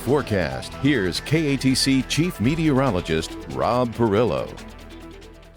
forecast. Here's KATC Chief Meteorologist Rob Perillo.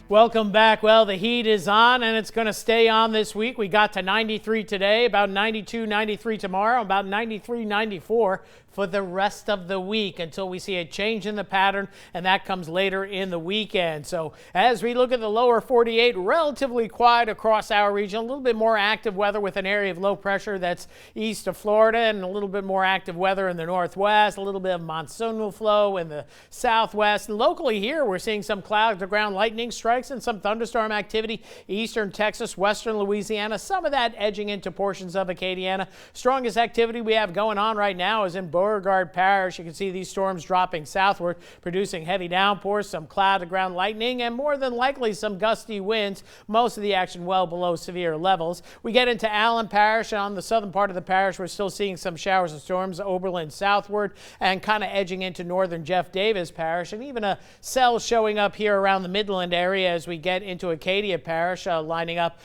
Welcome back. Well, the heat is on and it's going to stay on this week. We got to 93 today, about 92, 93 tomorrow, about 93, 94 for the rest of the week until we see a change in the pattern, and that comes later in the weekend. So as we look at the lower 48, relatively quiet across our region, a little bit more active weather with an area of low pressure that's east of Florida, and a little bit more active weather in the northwest, a little bit of monsoonal flow in the southwest. And locally here, we're seeing some cloud to ground lightning strikes and some thunderstorm activity, eastern Texas, western Louisiana, some of that edging into portions of Acadiana. Strongest activity we have going on right now is in Beauregard Parish. You can see these storms dropping southward, producing heavy downpours, some cloud to ground lightning, and more than likely some gusty winds. Most of the action well below severe levels. We get into Allen Parish. On the southern part of the parish, we're still seeing some showers and storms, Oberlin southward, and kind of edging into northern Jeff Davis Parish, and even a cell showing up here around the Midland area as we get into Acadia Parish, lining up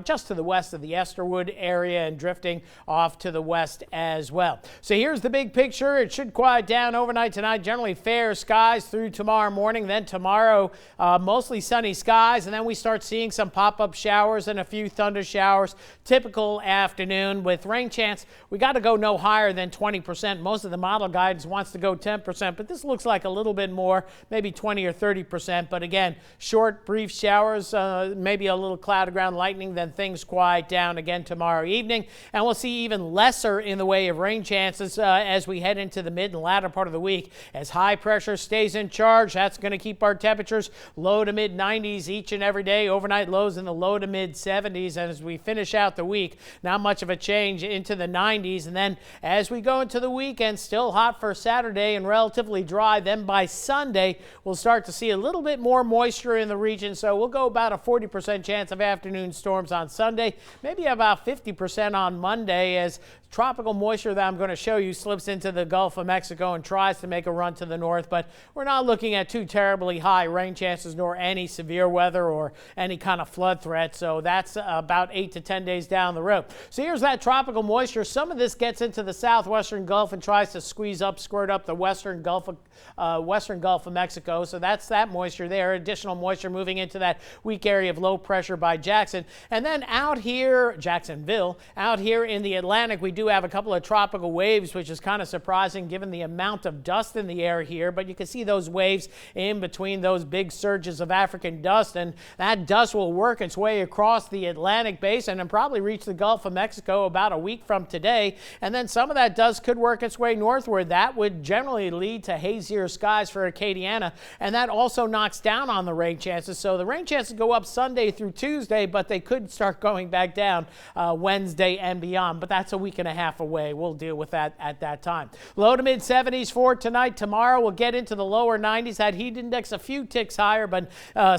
just to the west of the Esterwood area and drifting off to the west as well. So here's the big picture. It should quiet down overnight tonight. Generally fair skies through tomorrow morning. Then tomorrow, mostly sunny skies, and then we start seeing some pop-up showers and a few thunder showers. Typical afternoon with rain chance. We got to go no higher than 20%. Most of the model guidance wants to go 10%, but this looks like a little bit more, maybe 20 or 30%. But again, short, brief showers, maybe a little cloud of ground lightning, then things quiet down again tomorrow evening. And we'll see even lesser in the way of rain chances as we head into the mid and latter part of the week. As high pressure stays in charge, that's going to keep our temperatures low to mid 90s each and every day. Overnight lows in the low to mid 70s. And as we finish out the week, not much of a change into the 90s. And then as we go into the weekend, still hot for Saturday and relatively dry. Then by Sunday, we'll start to see a little bit more moisture in the region. So we'll go about a 40% chance of afternoon storms on Sunday, maybe about 50% on Monday, as tropical moisture that I'm going to show you slips into the Gulf of Mexico and tries to make a run to the north. But we're not looking at too terribly high rain chances nor any severe weather or any kind of flood threat. So that's about 8 to 10 days down the road. So here's that tropical moisture. Some of this gets into the southwestern Gulf and tries to squirt up the western Gulf of Mexico. So that's that moisture there. Additional moisture moving into that weak area of low pressure by Jackson. And then out here, Jacksonville, out here in the Atlantic, we do have a couple of tropical waves, which is kind of surprising given the amount of dust in the air here. But you can see those waves in between those big surges of African dust, and that dust will work its way across the Atlantic basin and probably reach the Gulf of Mexico about a week from today. And then some of that dust could work its way northward. That would generally lead to hazier skies for Acadiana, and that also knocks down on the rain chances. So the rain chances go up Sunday through Tuesday, but they could start going back down Wednesday and beyond. But that's a week and a half away. We'll deal with that at that time. Low to mid 70s for tonight. Tomorrow we'll get into the lower 90s. That heat index a few ticks higher, but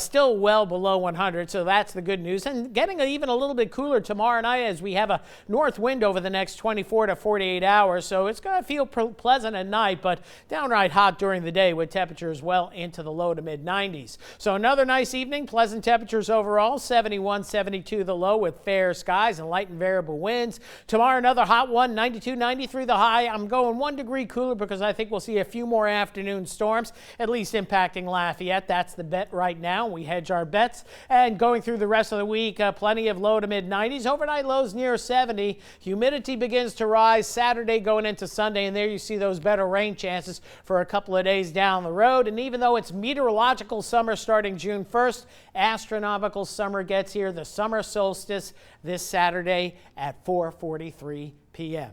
still well below 100. So that's the good news. And getting even a little bit cooler tomorrow night as we have a north wind over the next 24 to 48 hours. So it's going to feel pleasant at night, but downright hot during the day with temperatures well into the low to mid 90s. So another nice evening. Pleasant temperatures overall. 71, 72 the low with fair skies and light and variable winds. Tomorrow another hot one. 92, 93 the high. I'm going 1 degree cooler because I think we'll see a few more afternoon storms, at least impacting Lafayette. That's the bet right now. We hedge our bets. And going through the rest of the week, plenty of low to mid 90s. Overnight lows near 70. Humidity begins to rise Saturday going into Sunday, and there you see those better rain chances for a couple of days down the road. And even though it's meteorological summer starting June 1st, astronomical summer gets here, the summer solstice this Saturday at 4:43 p.m.